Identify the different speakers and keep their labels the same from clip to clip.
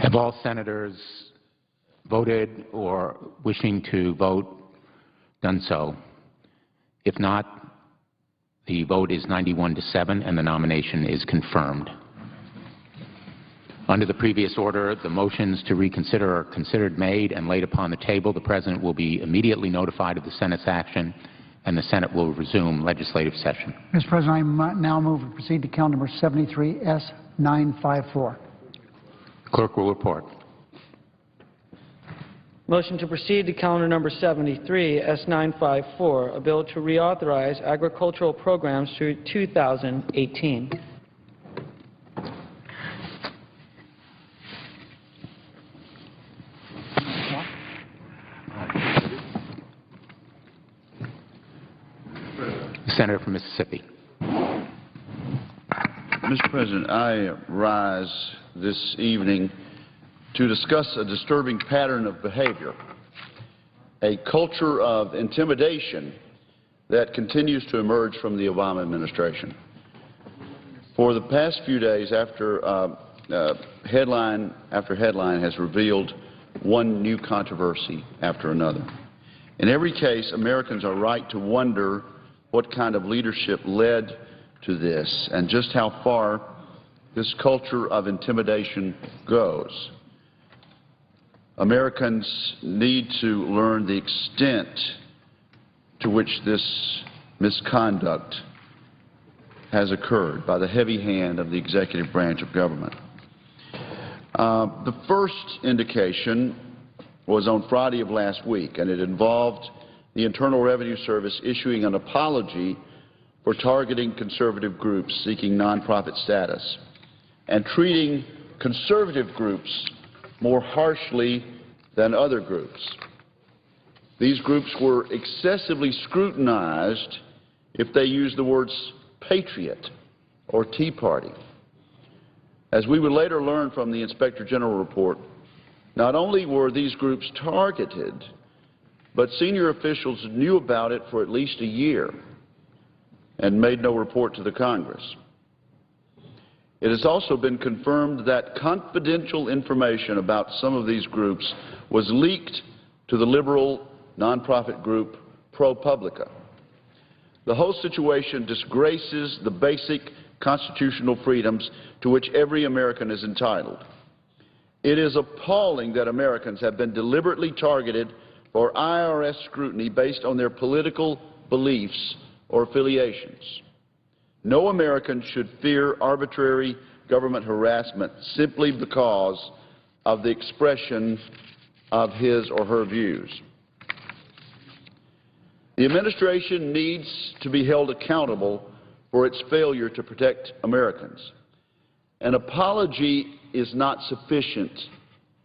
Speaker 1: Have all senators voted or wishing to vote done so? If not, the vote is 91-7 and the nomination is confirmed. Under the previous order, the motions to reconsider are considered made and laid upon the table. The President will be immediately notified of the Senate's action, and the Senate will resume legislative session.
Speaker 2: Mr. President, I now move to proceed to count number 73S954.
Speaker 1: Clerk will report.
Speaker 3: Motion to proceed to calendar number 73, S954, a bill to reauthorize agricultural programs through 2018.
Speaker 1: The Senator from Mississippi.
Speaker 4: Mr. President, I rise this evening to discuss a disturbing pattern of behavior, a culture of intimidation that continues to emerge from the Obama administration. For the past few days, after headline after headline has revealed one new controversy after another. In every case, Americans are right to wonder what kind of leadership led to this and just how far this culture of intimidation goes. Americans need to learn the extent to which this misconduct has occurred by the heavy hand of the executive branch of government. The first indication was on Friday of last week, and it involved the Internal Revenue Service issuing an apology for targeting conservative groups seeking nonprofit status and treating conservative groups more harshly than other groups. These groups were excessively scrutinized if they used the words patriot or Tea Party. As we would later learn from the Inspector General report, not only were these groups targeted, but senior officials knew about it for at least a year and made no report to the Congress. It has also been confirmed that confidential information about some of these groups was leaked to the liberal nonprofit group ProPublica. The whole situation disgraces the basic constitutional freedoms to which every American is entitled. It is appalling that Americans have been deliberately targeted for IRS scrutiny based on their political beliefs or affiliations. No American should fear arbitrary government harassment simply because of the expression of his or her views. The administration needs to be held accountable for its failure to protect Americans. An apology is not sufficient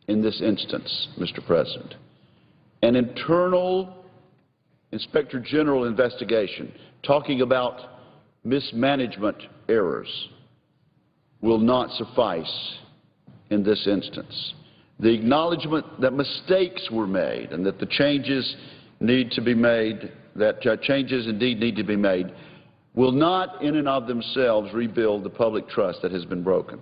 Speaker 4: in this instance, Mr. President. An internal Inspector General investigation talking about mismanagement errors will not suffice in this instance. The acknowledgement that mistakes were made and that the changes need to be made, that changes indeed need to be made, will not in and of themselves rebuild the public trust that has been broken.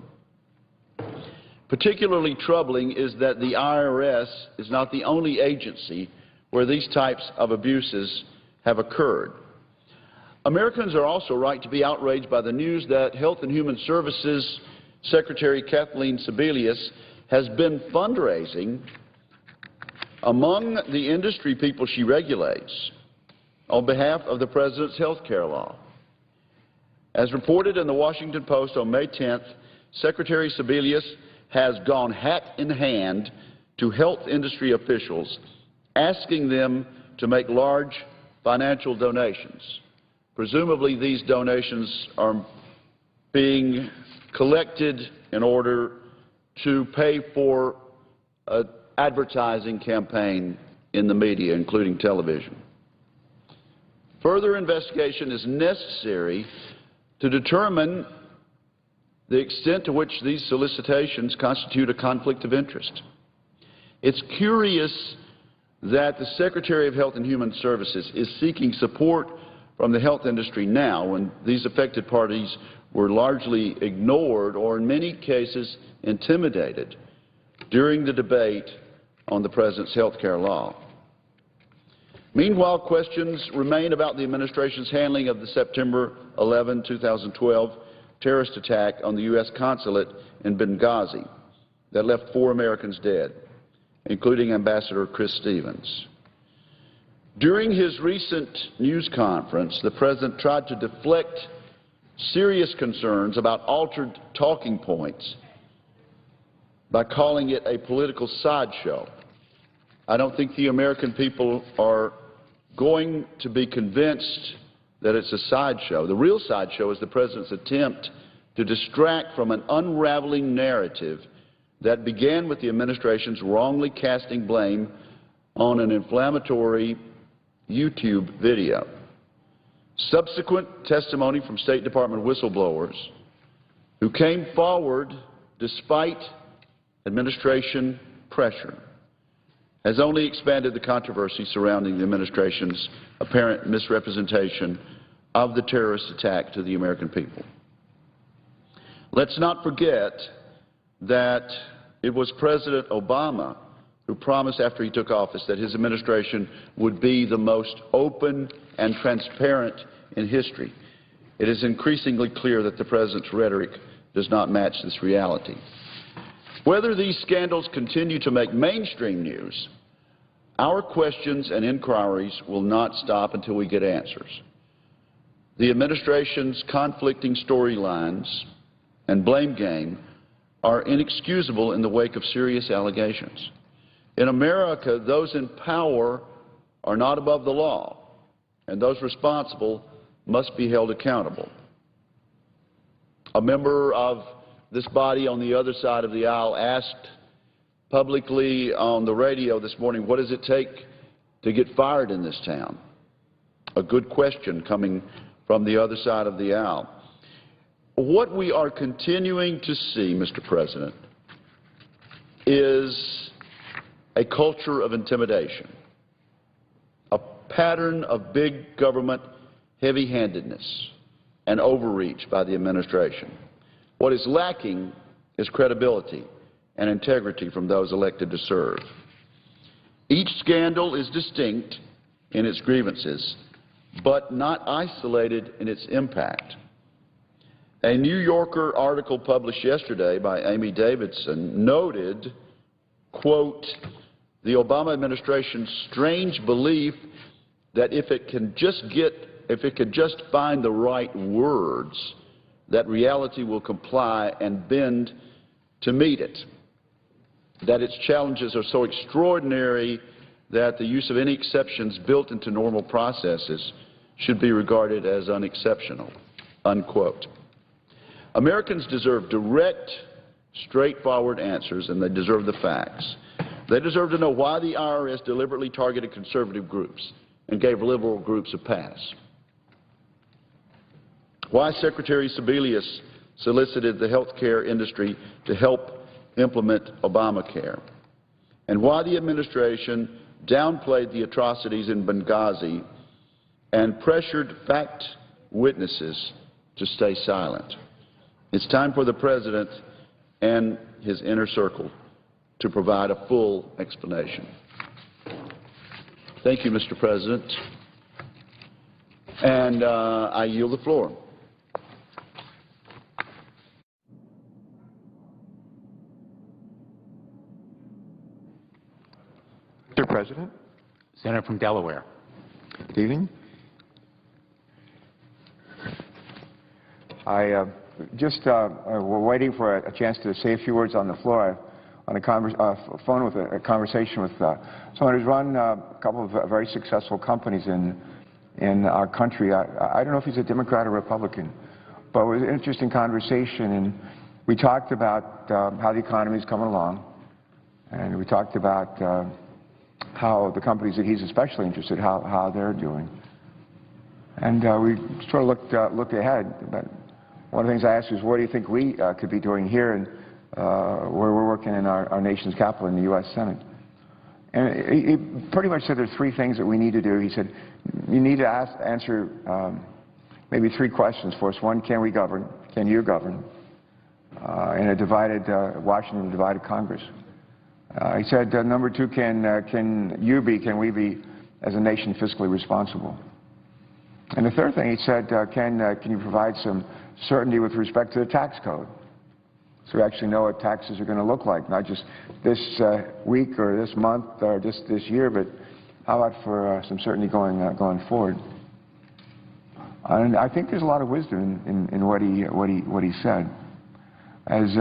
Speaker 4: Particularly troubling is that the IRS is not the only agency where these types of abuses have occurred. Americans are also right to be outraged by the news that Health and Human Services Secretary Kathleen Sebelius has been fundraising among the industry people she regulates on behalf of the President's health care law. As reported in the Washington Post on May 10th, Secretary Sebelius has gone hat in hand to health industry officials, asking them to make large financial donations. Presumably these donations are being collected in order to pay for an advertising campaign in the media, including television. Further investigation is necessary to determine the extent to which these solicitations constitute a conflict of interest. It's curious that the Secretary of Health and Human Services is seeking support from the health industry now when these affected parties were largely ignored or in many cases intimidated. during the debate on the President's health care law. Meanwhile, questions remain about the administration's handling of the September 11, 2012 terrorist attack on the U.S. consulate in Benghazi that left 4 Americans dead, including Ambassador Chris Stevens. During his recent news conference, the President tried to deflect serious concerns about altered talking points by calling it a political sideshow. I don't think the American people are going to be convinced that it's a sideshow. The real sideshow is the President's attempt to distract from an unraveling narrative that began with the administration's wrongly casting blame on an inflammatory YouTube video. Subsequent testimony from State Department whistleblowers who came forward despite administration pressure has only expanded the controversy surrounding the administration's apparent misrepresentation of the terrorist attack to the American people. Let's not forget that it was President Obama who promised after he took office that his administration would be the most open and transparent in history. It is increasingly clear that the President's rhetoric does not match this reality. Whether these scandals continue to make mainstream news, our questions and inquiries will not stop until we get answers. The administration's conflicting storylines and blame game are inexcusable in the wake of serious allegations. In America, those in power are not above the law, and those responsible must be held accountable. A member of this body on the other side of the aisle asked publicly on the radio this morning, what does it take to get fired in this town? A good question coming from the other side of the aisle. What we are continuing to see, Mr. President, is a culture of intimidation, a pattern of big government heavy-handedness and overreach by the administration. What is lacking is credibility and integrity from those elected to serve. Each scandal is distinct in its grievances, but not isolated in its impact. A New Yorker article published yesterday by Amy Davidson noted, quote, the Obama administration's strange belief that if it could just find the right words, that reality will comply and bend to meet it, that its challenges are so extraordinary that the use of any exceptions built into normal processes should be regarded as unexceptional, unquote. Americans deserve direct, straightforward answers, and they deserve the facts. They deserve to know why the IRS deliberately targeted conservative groups and gave liberal groups a pass. Why Secretary Sebelius solicited the health care industry to help implement Obamacare. And why the administration downplayed the atrocities in Benghazi and pressured fact witnesses to stay silent. It's time for the President and his inner circle to provide a full explanation. Thank you, Mr. President. And I yield the floor.
Speaker 5: Mr. President.
Speaker 1: Senator from Delaware.
Speaker 5: Good evening. We're waiting for a chance to say a few words on the floor. On a phone with a conversation with someone who's run a couple of very successful companies in our country. I don't know if he's a Democrat or Republican, but it was an interesting conversation, and we talked about how the economy is coming along, and we talked about how the companies that he's especially interested, how they're doing. And we sort of looked ahead. But one of the things I asked was, what do you think we could be doing here, and where we're working in our nation's capital in the U.S. Senate? And he pretty much said there's three things that we need to do. He said, you need to answer maybe three questions for us. One, can we govern? Can you govern in a divided Washington, divided Congress? He said, number two, can we be, as a nation, fiscally responsible? And the third thing he said, can you provide some certainty with respect to the tax code? So we actually know what taxes are going to look like, not just this week or this month or just this year, but how about for some certainty going forward? And I think there's a lot of wisdom in what he said. As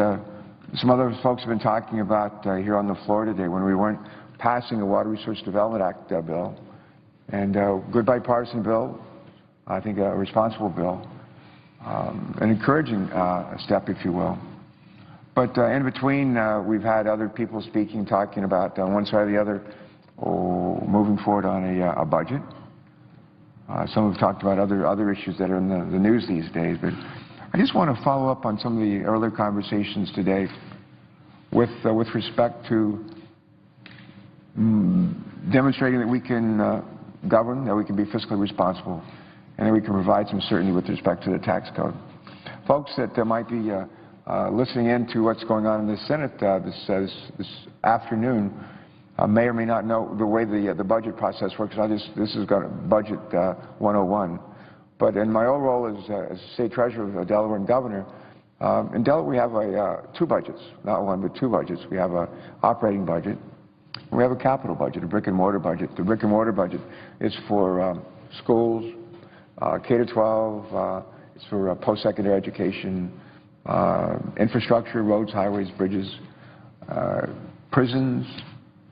Speaker 5: some other folks have been talking about here on the floor today, when we weren't passing a Water Resource Development Act bill, and good bipartisan bill, I think a responsible bill, an encouraging step, if you will. But in between, we've had other people speaking, talking about on one side or the other, moving forward on a budget. Some have talked about other issues that are in the news these days. But I just want to follow up on some of the earlier conversations today with respect to demonstrating that we can govern, that we can be fiscally responsible, and that we can provide some certainty with respect to the tax code. Folks that might be listening in to what's going on in the Senate this afternoon may or may not know the way the budget process works. This is Budget 101. But in my old role as State Treasurer of Delaware and Governor, in Delaware we have two budgets, not one, but two budgets. We have an operating budget, and we have a capital budget, a brick-and-mortar budget. The brick-and-mortar budget is for schools, K-12, it's for post-secondary education, infrastructure, roads, highways, bridges, prisons,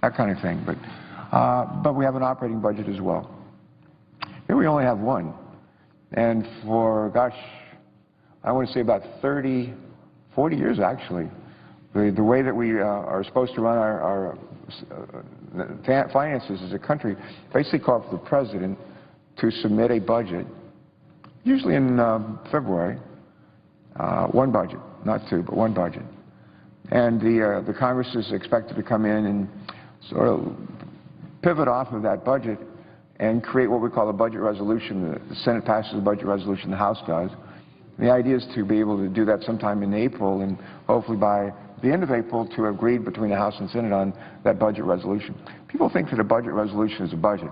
Speaker 5: that kind of thing. But we have an operating budget as well. Here we only have one. And for, gosh, I want to say about 30, 40 years actually, the way that we are supposed to run our finances as a country basically call for the president to submit a budget, usually in February, one budget, not two, but one budget. And the Congress is expected to come in and sort of pivot off of that budget and create what we call a budget resolution. The Senate passes a budget resolution, the House does. And the idea is to be able to do that sometime in April, and hopefully by the end of April to agree between the House and Senate on that budget resolution. People think that a budget resolution is a budget,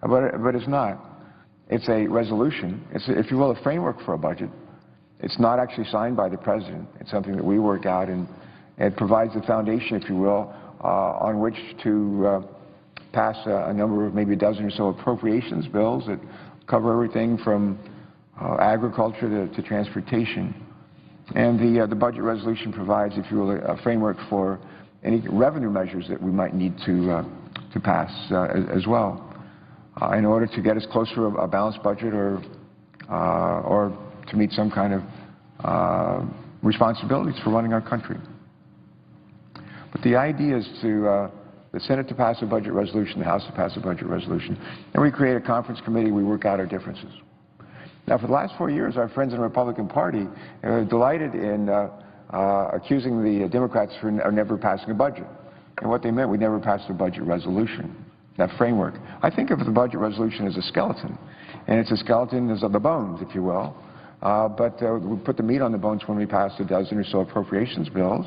Speaker 5: but it's not. It's a resolution. It's, if you will, a framework for a budget. It's not actually signed by the president. It's something that we work out, and it provides the foundation, if you will, on which to pass a number of maybe a dozen or so appropriations bills that cover everything from agriculture to transportation. And the budget resolution provides, if you will, a framework for any revenue measures that we might need to pass as well in order to get us closer to a balanced budget or to meet some kind of responsibilities for running our country. But the idea is to the Senate to pass a budget resolution, the House to pass a budget resolution, and we create a conference committee, we work out our differences. Now, for the last 4 years, our friends in the Republican Party are delighted in accusing the Democrats for never passing a budget. And what they meant, we never passed a budget resolution, that framework. I think of the budget resolution as a skeleton, and it's a skeleton as of the bones, if you will. But we put the meat on the bones when we pass a dozen or so appropriations bills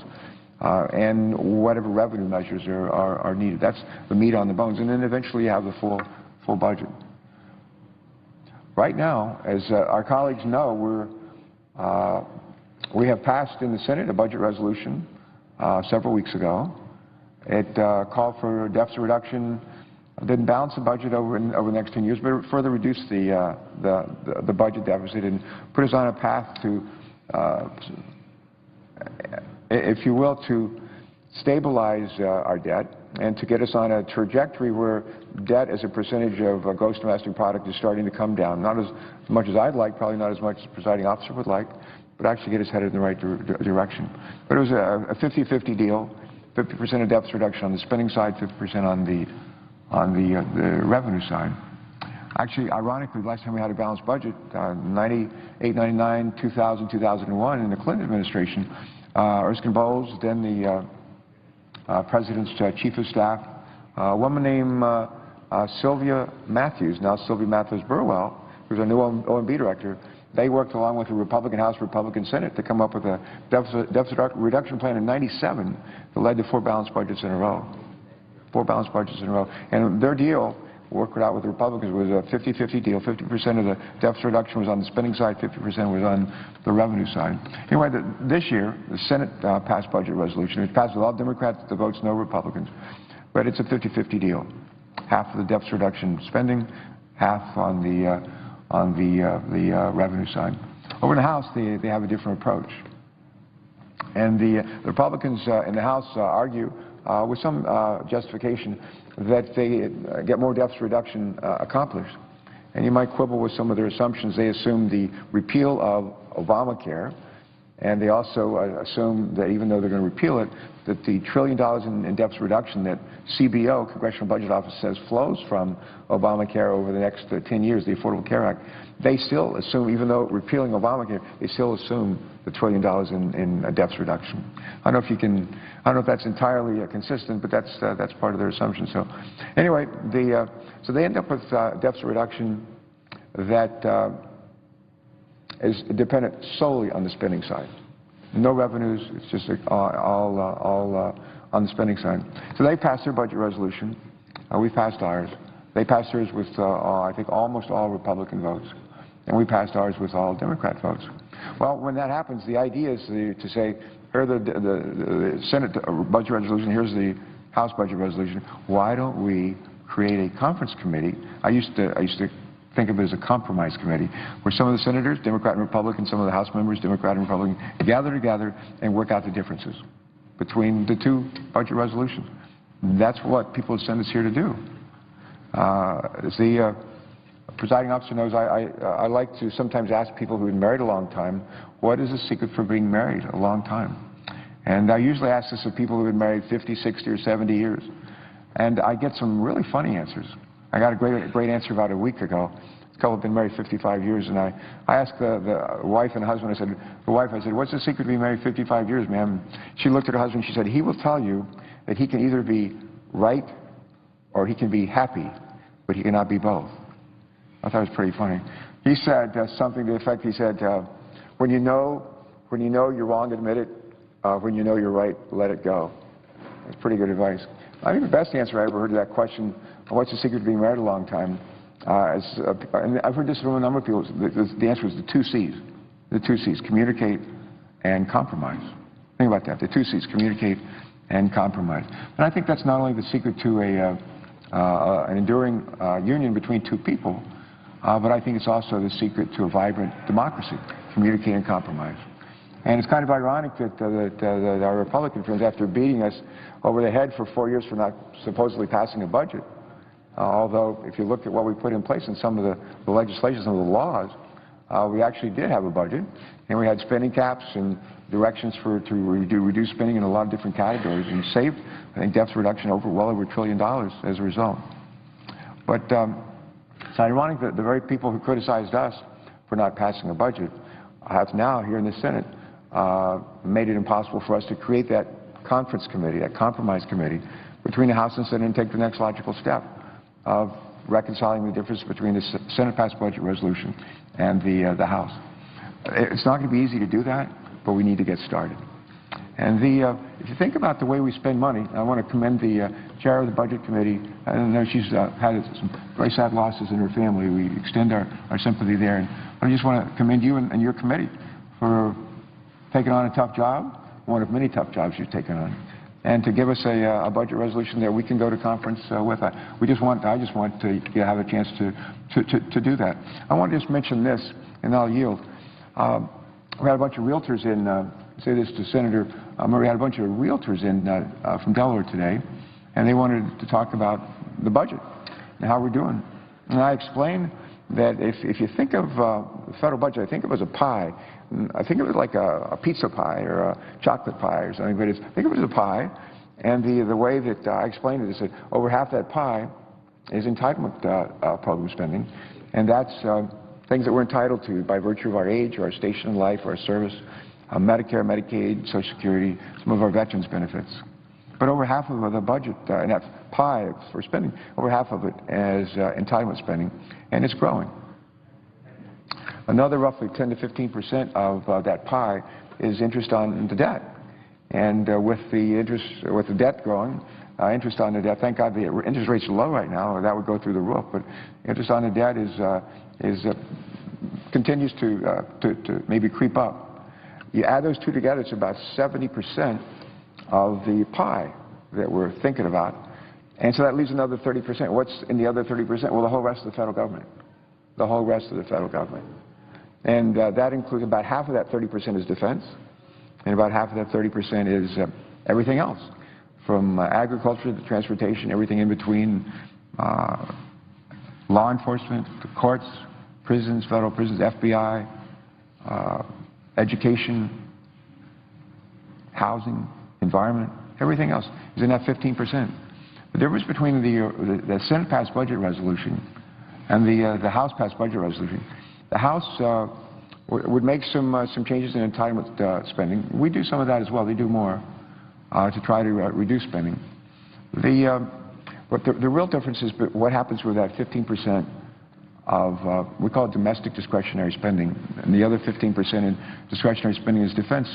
Speaker 5: and whatever revenue measures are needed. That's the meat on the bones. And then eventually you have the full budget. Right now, as our colleagues know, we have passed in the Senate a budget resolution several weeks ago. It called for deficit reduction. Didn't balance the budget over the next 10 years, but it further reduced the budget deficit and put us on a path to, if you will, to stabilize our debt and to get us on a trajectory where debt as a percentage of gross domestic product is starting to come down. Not as much as I'd like, probably not as much as the presiding officer would like, but actually get us headed in the right direction. But it was a 50-50 deal, 50% of deficit reduction on the spending side, 50% on the revenue side. Actually, ironically, the last time we had a balanced budget, 98, 99, 2000, 2001, in the Clinton administration, Erskine Bowles, then the President's Chief of Staff, a woman named Sylvia Matthews, now Sylvia Matthews Burwell, who's our new OMB director. They worked along with the Republican House, Republican Senate to come up with a deficit reduction plan in '97 that led to 4 balanced budgets in a row. 4 balanced budgets in a row. And their deal, worked out with the Republicans, was a 50-50 deal. 50% of the deficit reduction was on the spending side, 50% was on the revenue side. Anyway, this year, the Senate passed budget resolution. It passed with all Democrats, the votes, no Republicans. But it's a 50-50 deal. Half of the deficit reduction spending, half on the revenue side. Over in the House, they have a different approach. And the Republicans in the House argue with some justification that they get more deficit reduction accomplished. And you might quibble with some of their assumptions. They assume the repeal of Obamacare, and they also assume that even though they're going to repeal it, that the $1 trillion in deficit reduction that CBO, Congressional Budget Office, says flows from Obamacare over the next 10 years, the Affordable Care Act, they still assume, even though repealing Obamacare, they still assume the $1 trillion in deficit reduction. I don't know if that's entirely consistent, but that's part of their assumption. So anyway, so they end up with deficit reduction that is dependent solely on the spending side. No revenues, it's just all on the spending side. So they passed their budget resolution. We passed ours. They passed theirs with, I think, almost all Republican votes. And we passed ours with all Democrat votes. Well, when that happens, the idea is to say, here's the Senate budget resolution, here's the House budget resolution. Why don't we create a conference committee? I used to think of it as a compromise committee, where some of the senators, Democrat and Republican, some of the House members, Democrat and Republican, gather together and work out the differences between the two budget resolutions. That's what people send us here to do. As the presiding officer knows, I like to sometimes ask people who have been married a long time, what is the secret for being married a long time? And I usually ask this of people who have been married 50, 60, or 70 years. And I get some really funny answers. I got a great answer about a week ago. This couple have been married 55 years, and I asked the wife and husband, I said, what's the secret to being married 55 years, ma'am? She looked at her husband, she said, he will tell you that he can either be right or he can be happy, but he cannot be both. I thought it was pretty funny. He said something to the effect, he said, when you know you're wrong, admit it. When you know you're right, let it go. That's pretty good advice. I think the best answer I ever heard to that question, what's the secret to being married a long time? And I've heard this from a number of people. The answer is the 2 C's. The 2 C's, communicate and compromise. Think about that, the 2 C's, communicate and compromise. And I think that's not only the secret to an enduring union between two people, but I think it's also the secret to a vibrant democracy, communicate and compromise. And it's kind of ironic that our Republican friends, after beating us over the head for 4 years for not supposedly passing a budget, although if you look at what we put in place in some of the legislation, some of the laws, we actually did have a budget, and we had spending caps and directions to reduce spending in a lot of different categories, and saved, I think, deficit reduction well over $1 trillion as a result. But it's ironic that the very people who criticized us for not passing a budget have now, here in the Senate, made it impossible for us to create that conference committee, that compromise committee, between the House and Senate and take the next logical step of reconciling the difference between the Senate-passed budget resolution and the House. It's not going to be easy to do that, but we need to get started. And if you think about the way we spend money, I want to commend the chair of the Budget Committee. I know she's had some very sad losses in her family. We extend our sympathy there. And I just want to commend you and your committee for taking on a tough job, one of many tough jobs you've taken on, and to give us a budget resolution that we can go to conference with. I just want to have a chance to do that. I want to just mention this, and I'll yield. We had a bunch of realtors in, say this to Senator Murray, had a bunch of realtors in from Delaware today, and they wanted to talk about the budget and how we're doing. And I explained that if you think of the federal budget, I think of it as a pie. I think of it like a pizza pie or a chocolate pie or something, but think of it as a pie. And the way that I explained it is that over half that pie is entitlement program spending, and that's things that we're entitled to by virtue of our age or our station in life or our service, Medicare, Medicaid, Social Security, some of our veterans' benefits. But over half of the budget, and that pie for spending, over half of it is entitlement spending, and it's growing. Another roughly 10 to 15% of that pie is interest on the debt. And with the debt growing, interest on the debt. Thank God the interest rates are low right now, or that would go through the roof. But interest on the debt continues to maybe creep up. You add those two together, it's about 70% of the pie that we're thinking about. And so that leaves another 30%. What's in the other 30%? Well, the whole rest of the federal government. The whole rest of the federal government. And that includes about half of that 30% is defense, and about half of that 30% is everything else, from agriculture to transportation, everything in between, law enforcement, the courts, prisons, federal prisons, FBI, education, housing, environment, everything else is in that 15%. The difference between the Senate-passed budget resolution and the House-passed budget resolution, the House would make some changes in entitlement spending. We do some of that as well. They do more to try to reduce spending. But the real difference is what happens with that 15% of, we call it domestic discretionary spending, and the other 15% in discretionary spending is defense.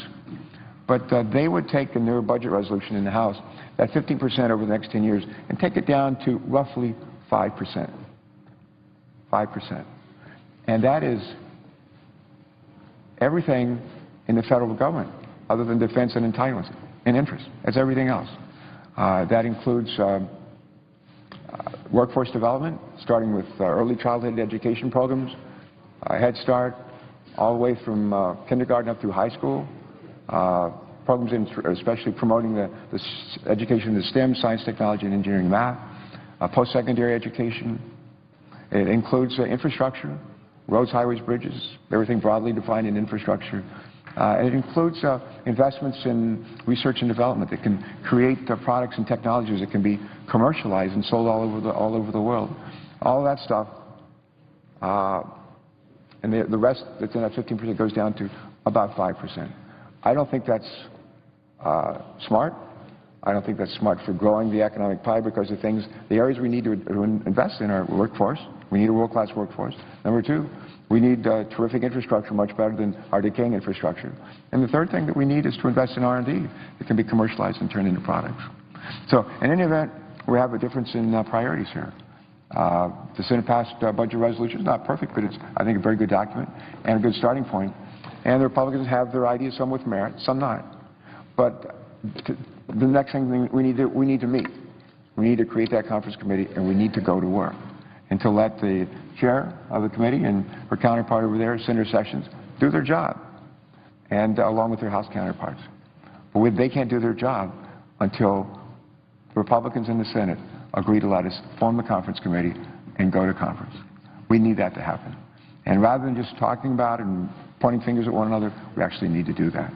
Speaker 5: But they would take in their budget resolution in the House that 15% over the next 10 years and take it down to roughly 5%. 5%. And that is everything in the federal government other than defense and entitlements and interest. That's everything else. That includes workforce development, starting with early childhood education programs, Head Start, all the way from kindergarten up through high school, programs especially promoting the education in the STEM, science, technology, and engineering, math, post-secondary education. It includes infrastructure, roads, highways, bridges, everything broadly defined in infrastructure. And it includes investments in research and development that can create products and technologies that can be commercialized and sold all over the world. All of that stuff, and the rest that's in that 15% goes down to about 5%. I don't think that's smart. I don't think that's smart for growing the economic pie, because the areas we need to invest in are workforce. We need a world-class workforce. Number two, we need terrific infrastructure, much better than our decaying infrastructure. And the third thing that we need is to invest in R&D that can be commercialized and turned into products. So in any event, we have a difference in priorities here. The Senate-passed budget resolution is not perfect, but it's, I think, a very good document and a good starting point. And the Republicans have their ideas, some with merit, some not. But the next thing we need to meet. We need to create that conference committee, and we need to go to work. And to let the chair of the committee and her counterpart over there, Senator Sessions, do their job, and along with their House counterparts. But they can't do their job until the Republicans in the Senate agree to let us form the conference committee and go to conference. We need that to happen. And rather than just talking about it and pointing fingers at one another, we actually need to do that.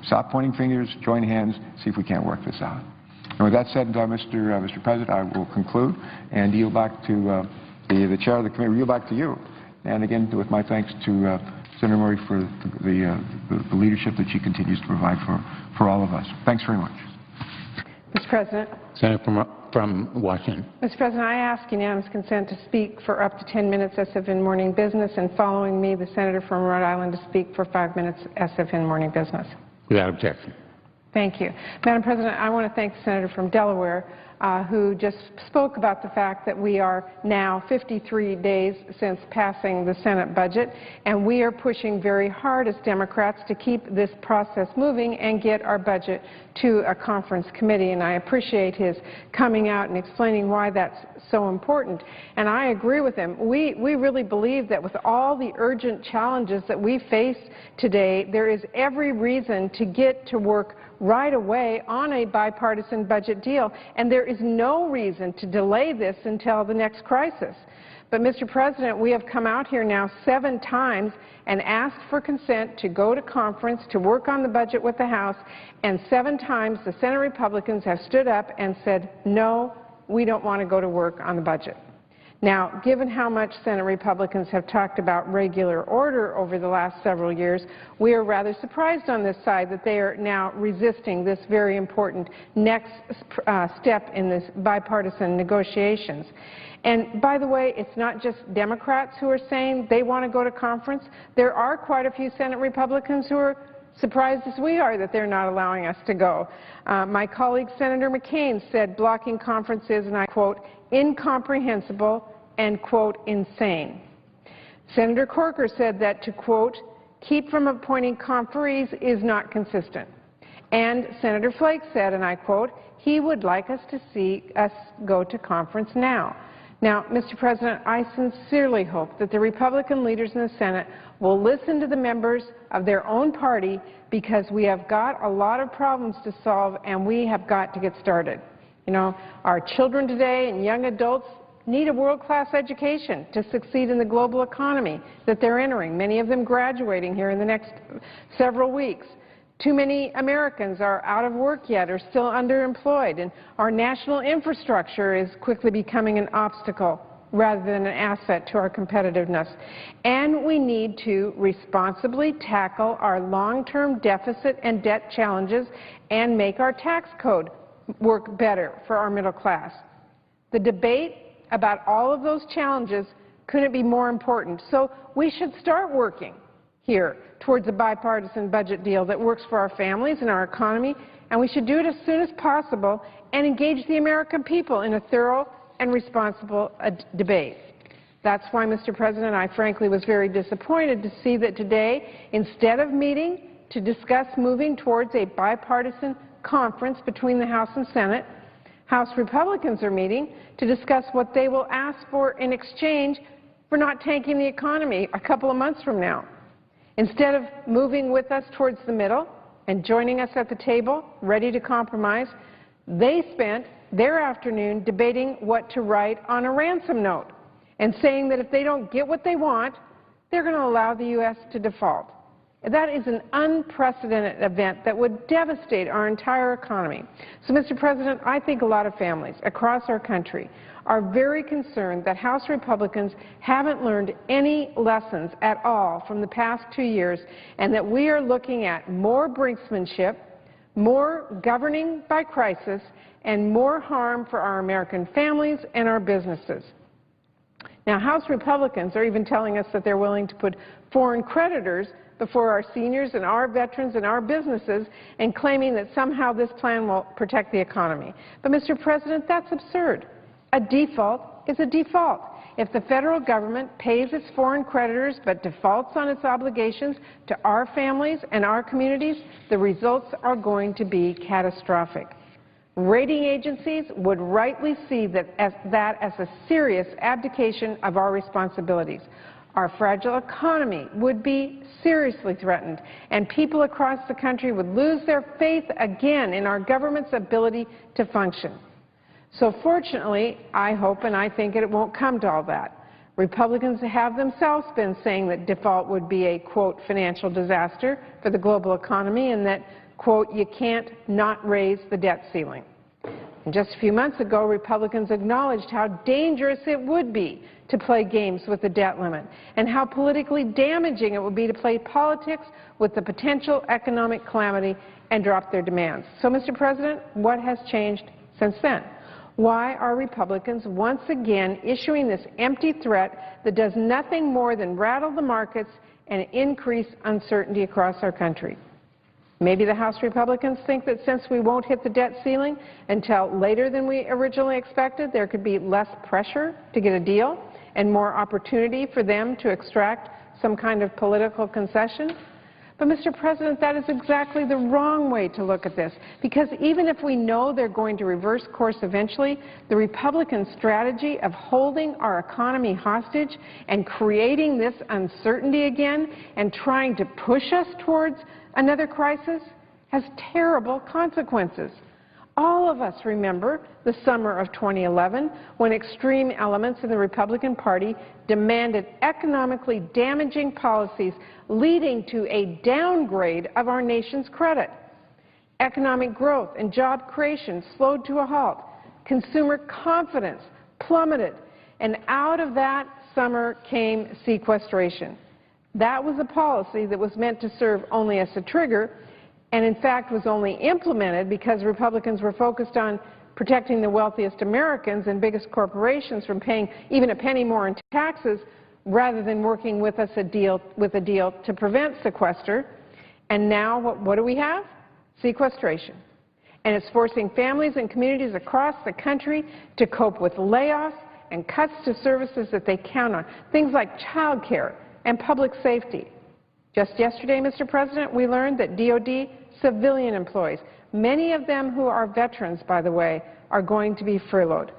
Speaker 5: Stop pointing fingers, join hands, see if we can't work this out. And with that said, Mr. President, I will conclude and yield back to the chair of the committee, yield back to you. And again, with my thanks to Senator Murray for the leadership that she continues to provide for all of us. Thanks very much.
Speaker 6: Mr. President.
Speaker 1: Senator from Washington.
Speaker 6: Mr. President, I ask unanimous consent to speak for up to 10 minutes SFN morning business, and following me, the senator from Rhode Island to speak for 5 minutes SFN morning business.
Speaker 1: Without objection.
Speaker 6: Thank you. Madam President, I want to thank the senator from Delaware who just spoke about the fact that we are now 53 days since passing the Senate budget, and we are pushing very hard as Democrats to keep this process moving and get our budget to a conference committee. And I appreciate his coming out and explaining why that's so important. And I agree with him. We really believe that with all the urgent challenges that we face today, there is every reason to get to work right away on a bipartisan budget deal, and there is no reason to delay this until the next crisis. But, Mr. President, we have come out here now 7 times and asked for consent to go to conference to work on the budget with the House, and 7 times the Senate Republicans have stood up and said, no, we don't want to go to work on the budget. Now, given how much Senate Republicans have talked about regular order over the last several years, we are rather surprised on this side that they are now resisting this very important next step in this bipartisan negotiations. And by the way, it's not just Democrats who are saying they want to go to conference. There are quite a few Senate Republicans who are surprised as we are that they're not allowing us to go. My colleague, Senator McCain, said blocking conference is, and I quote, incomprehensible and, quote, insane. Senator Corker said that to, quote, keep from appointing conferees is not consistent. And Senator Flake said, and I quote, he would like us to see us go to conference now. Now, Mr. President, I sincerely hope that the Republican leaders in the Senate will listen to the members of their own party, because we have got a lot of problems to solve and we have got to get started. You know, our children today and young adults need a world-class education to succeed in the global economy that they're entering, many of them graduating here in the next several weeks. Too many Americans are out of work yet or still underemployed, and our national infrastructure is quickly becoming an obstacle rather than an asset to our competitiveness. And we need to responsibly tackle our long-term deficit and debt challenges and make our tax code work better for our middle class. The debate about all of those challenges couldn't be more important. So we should start working here towards a bipartisan budget deal that works for our families and our economy, and we should do it as soon as possible and engage the American people in a thorough and responsible debate. That's why, Mr. President, I frankly was very disappointed to see that today, instead of meeting to discuss moving towards a bipartisan conference between the House and Senate, House Republicans are meeting to discuss what they will ask for in exchange for not tanking the economy a couple of months from now. Instead of moving with us towards the middle and joining us at the table, ready to compromise, they spent their afternoon debating what to write on a ransom note and saying that if they don't get what they want, they're going to allow the U.S. to default. That is an unprecedented event that would devastate our entire economy. So, Mr. President, I think a lot of families across our country are very concerned that House Republicans haven't learned any lessons at all from the past 2 years, and that we are looking at more brinksmanship, more governing by crisis, and more harm for our American families and our businesses. Now, House Republicans are even telling us that they're willing to put foreign creditors before our seniors and our veterans and our businesses, and claiming that somehow this plan will protect the economy. But, Mr. President, that's absurd. A default is a default. If the federal government pays its foreign creditors but defaults on its obligations to our families and our communities, the results are going to be catastrophic. Rating agencies would rightly see that as a serious abdication of our responsibilities. Our fragile economy would be seriously threatened, and people across the country would lose their faith again in our government's ability to function. So fortunately, I hope and I think it won't come to all that. Republicans have themselves been saying that default would be a, quote, financial disaster for the global economy, and that, quote, you can't not raise the debt ceiling. And just a few months ago, Republicans acknowledged how dangerous it would be to play games with the debt limit, and how politically damaging it would be to play politics with the potential economic calamity and drop their demands. So, Mr. President, what has changed since then? Why are Republicans once again issuing this empty threat that does nothing more than rattle the markets and increase uncertainty across our country? Maybe the House Republicans think that since we won't hit the debt ceiling until later than we originally expected, there could be less pressure to get a deal and more opportunity for them to extract some kind of political concession. But, Mr. President, that is exactly the wrong way to look at this, because even if we know they're going to reverse course eventually, the Republican strategy of holding our economy hostage and creating this uncertainty again and trying to push us towards another crisis has terrible consequences. All of us remember the summer of 2011 when extreme elements in the Republican Party demanded economically damaging policies leading to a downgrade of our nation's credit. Economic growth and job creation slowed to a halt. Consumer confidence plummeted. And out of that summer came sequestration. That was a policy that was meant to serve only as a trigger, and in fact was only implemented because Republicans were focused on protecting the wealthiest Americans and biggest corporations from paying even a penny more in taxes, rather than working with us a deal to prevent sequester. And now what do we have? Sequestration. And it's forcing families and communities across the country to cope with layoffs and cuts to services that they count on, things like child care and public safety. Just yesterday, Mr. President, we learned that DOD civilian employees, many of them who are veterans, by the way, are going to be furloughed.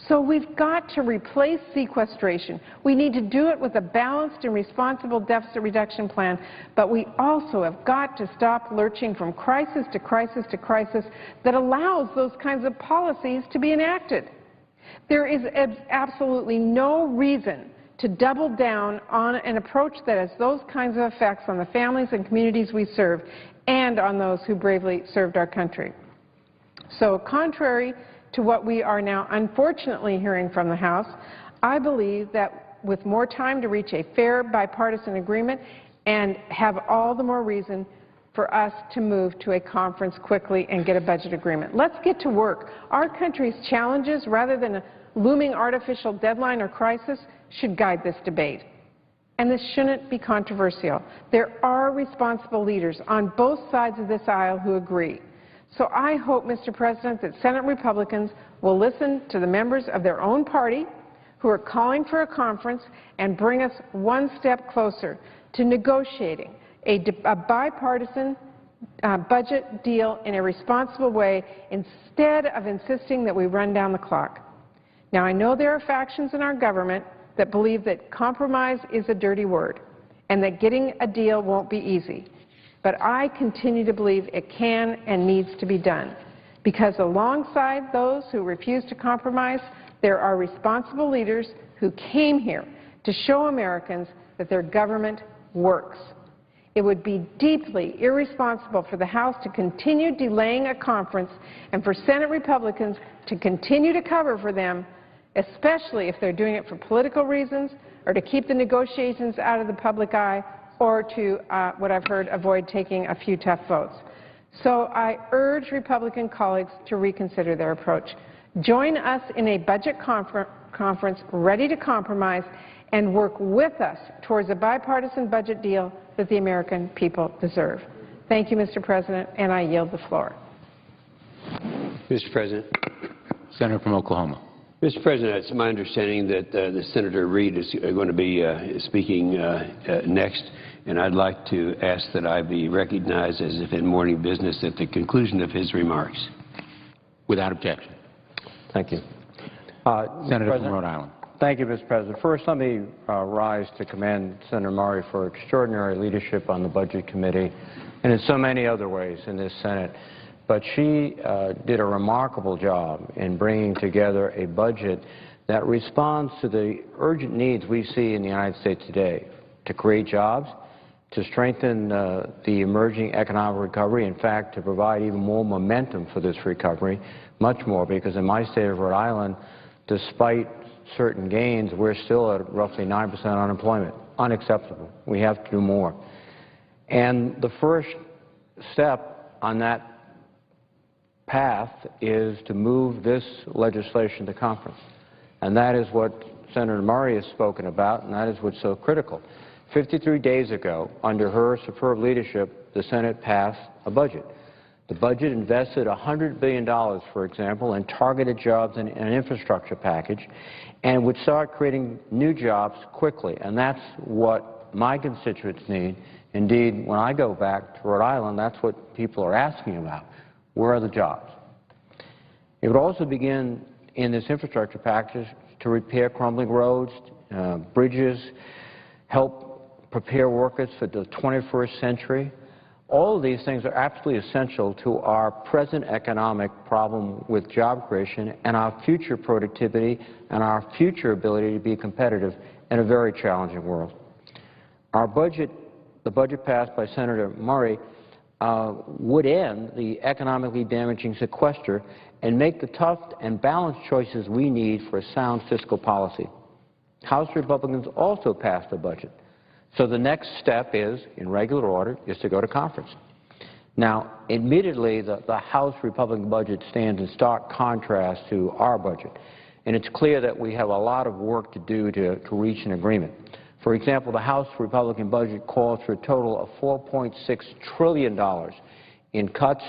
Speaker 6: So we've got to replace sequestration. We need to do it with a balanced and responsible deficit reduction plan, but we also have got to stop lurching from crisis to crisis to crisis that allows those kinds of policies to be enacted. There is absolutely no reason to double down on an approach that has those kinds of effects on the families and communities we serve and on those who bravely served our country. So contrary to what we are now unfortunately hearing from the House, I believe that with more time to reach a fair bipartisan agreement and have all the more reason for us to move to a conference quickly and get a budget agreement. Let's get to work. Our country's challenges, rather than a looming artificial deadline or crisis, should guide this debate. And this shouldn't be controversial. There are responsible leaders on both sides of this aisle who agree. So I hope, Mr. President, that Senate Republicans will listen to the members of their own party who are calling for a conference and bring us one step closer to negotiating a bipartisan budget deal in a responsible way instead of insisting that we run down the clock. Now, I know there are factions in our government that believe that compromise is a dirty word and that getting a deal won't be easy. But I continue to believe it can and needs to be done, because alongside those who refuse to compromise, there are responsible leaders who came here to show Americans that their government works. It would be deeply irresponsible for the House to continue delaying a conference and for Senate Republicans to continue to cover for them, especially if they're doing it for political reasons or to keep the negotiations out of the public eye or to, what I've heard, avoid taking a few tough votes. So I urge Republican colleagues to reconsider their approach. Join us in a budget conference ready to compromise and work with us towards a bipartisan budget deal that the American people deserve. Thank you, Mr. President, and I yield the floor.
Speaker 7: Mr. President.
Speaker 1: Senator from Oklahoma.
Speaker 7: Mr. President, it's my understanding that the Senator Reid is going to be speaking next, and I'd like to ask that I be recognized as if in morning business at the conclusion of his remarks.
Speaker 1: Without objection.
Speaker 8: Thank you.
Speaker 1: Senator from Rhode Island.
Speaker 8: Thank you, Mr. President. First, let me rise to commend Senator Murray for extraordinary leadership on the Budget Committee and in so many other ways in this Senate. But she did a remarkable job in bringing together a budget that responds to the urgent needs we see in the United States today, to create jobs, to strengthen the emerging economic recovery, in fact, to provide even more momentum for this recovery, much more, because in my state of Rhode Island, despite certain gains, we're still at roughly 9% unemployment. Unacceptable. We have to do more. And the first step on that path is to move this legislation to conference. And that is what Senator Murray has spoken about, and that is what's so critical. 53 days ago, under her superb leadership, the Senate passed a budget. The budget invested $100 billion, for example, in targeted jobs and an infrastructure package, and would start creating new jobs quickly. And that's what my constituents need. Indeed, when I go back to Rhode Island, that's what people are asking about. Where are the jobs? It would also begin in this infrastructure package to repair crumbling roads, bridges, help prepare workers for the 21st century. All of these things are absolutely essential to our present economic problem with job creation and our future productivity and our future ability to be competitive in a very challenging world. Our budget, the budget passed by Senator Murray, would end the economically damaging sequester and make the tough and balanced choices we need for a sound fiscal policy. House Republicans also passed the budget. So the next step is, in regular order, is to go to conference. Now, admittedly, the House Republican budget stands in stark contrast to our budget, and it's clear that we have a lot of work to do to reach an agreement. For example, the House Republican budget calls for a total of $4.6 trillion in cuts.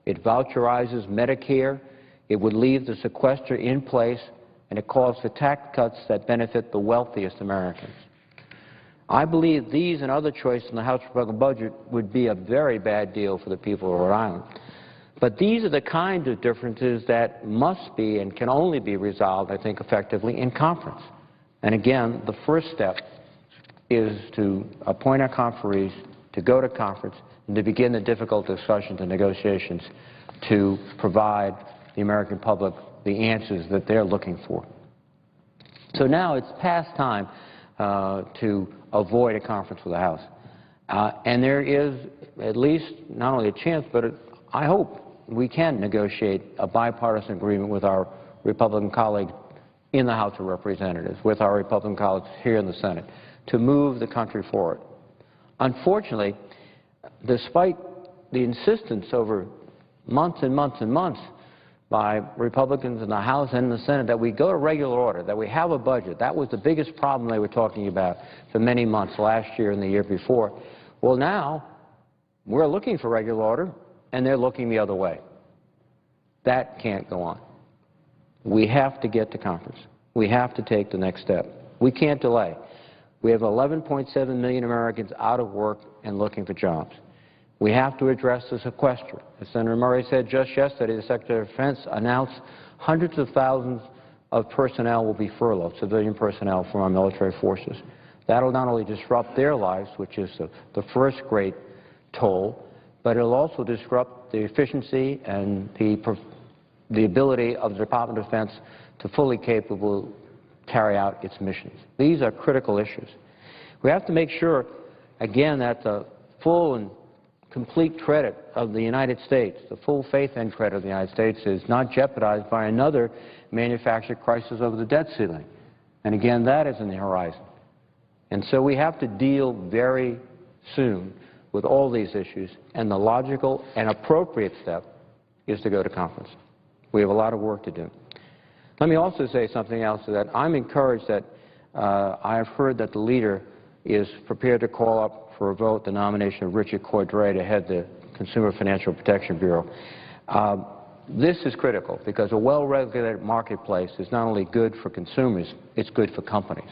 Speaker 8: It voucherizes Medicare. It would leave the sequester in place, and it calls for tax cuts that benefit the wealthiest Americans. I believe these and other choices in the House Republican budget would be a very bad deal for the people of Rhode Island. But these are the kinds of differences that must be and can only be resolved, I think, effectively in conference. And again, the first step is to appoint our conferees, to go to conference, and to begin the difficult discussions and negotiations to provide the American public the answers that they're looking for. So now it's past time to avoid a conference with the House. And there is at least not only a chance, but I hope we can negotiate a bipartisan agreement with our Republican colleagues in the House of Representatives, with our Republican colleagues here in the Senate, to move the country forward. Unfortunately, despite the insistence over months and months and months by Republicans in the House and in the Senate that we go to regular order, that we have a budget. That was the biggest problem they were talking about for many months last year and the year before. Well, now we're looking for regular order, and they're looking the other way. That can't go on. We have to get to conference. We have to take the next step. We can't delay. We have 11.7 million Americans out of work and looking for jobs. We have to address the sequester. As Senator Murray said just yesterday, the Secretary of Defense announced hundreds of thousands of personnel will be furloughed, civilian personnel from our military forces. That will not only disrupt their lives, which is the first great toll, but it will also disrupt the efficiency and the ability of the Department of Defense to fully capable carry out its missions. These are critical issues. We have to make sure, again, that the full and complete credit of the United States, the full faith and credit of the United States, is not jeopardized by another manufactured crisis over the debt ceiling. And again, that is in the horizon. And so we have to deal very soon with all these issues, and the logical and appropriate step is to go to conference. We have a lot of work to do. Let me also say something else, that I'm encouraged that I have heard that the leader is prepared to call up for a vote the nomination of Richard Cordray to head the Consumer Financial Protection Bureau. This is critical because a well-regulated marketplace is not only good for consumers, it's good for companies.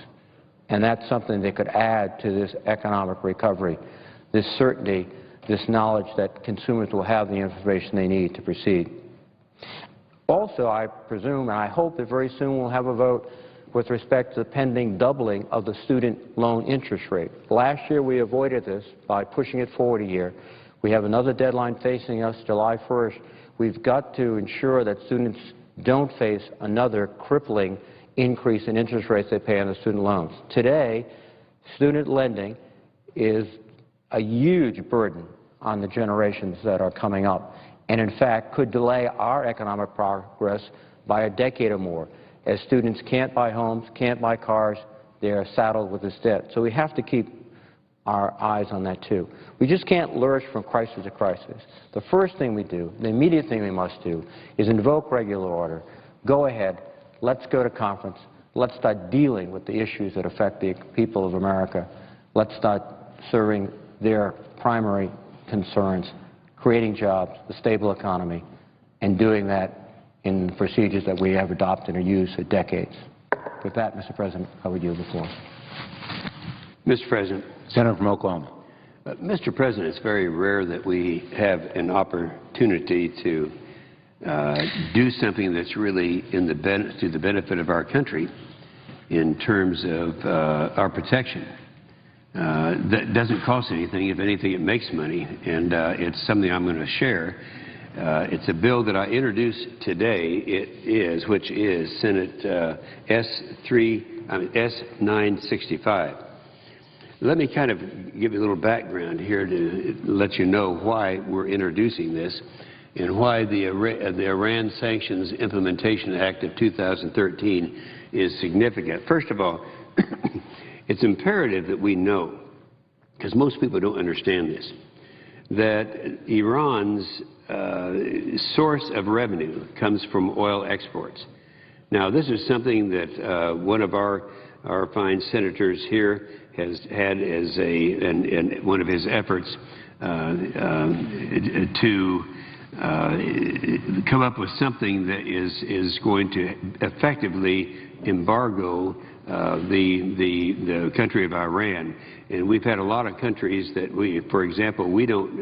Speaker 8: And that's something that could add to this economic recovery, this certainty, this knowledge that consumers will have the information they need to proceed. Also, I presume and I hope that very soon we'll have a vote with respect to the pending doubling of the student loan interest rate. Last year we avoided this by pushing it forward a year. We have another deadline facing us, July 1st. We've got to ensure that students don't face another crippling increase in interest rates they pay on the student loans. Today, student lending is a huge burden on the generations that are coming up, and in fact could delay our economic progress by a decade or more. As students can't buy homes, can't buy cars, they're saddled with this debt. So we have to keep our eyes on that too. We just can't lurch from crisis to crisis. The first thing we do, the immediate thing we must do, is invoke regular order. Go ahead, let's go to conference, let's start dealing with the issues that affect the people of America. Let's start serving their primary concerns, creating jobs, a stable economy, and doing that in the procedures that we have adopted or used for decades. With that, Mr. President, I would yield the floor.
Speaker 7: Mr. President.
Speaker 1: Senator from Oklahoma.
Speaker 7: Mr. President, it's very rare that we have an opportunity to do something that's really to the benefit of our country in terms of our protection. That doesn't cost anything. If anything, it makes money, and it's something I'm going to share. It's a bill that I introduced today, which is Senate S965. Let me kind of give you a little background here to let you know why we're introducing this and why the Iran Sanctions Implementation Act of 2013 is significant. First of all, it's imperative that we know, because most people don't understand this, that Iran's source of revenue comes from oil exports. Now, this is something that one of our fine senators here has had as one of his efforts to come up with something that is going to effectively embargo the country of Iran. And we've had a lot of countries that for example, we don't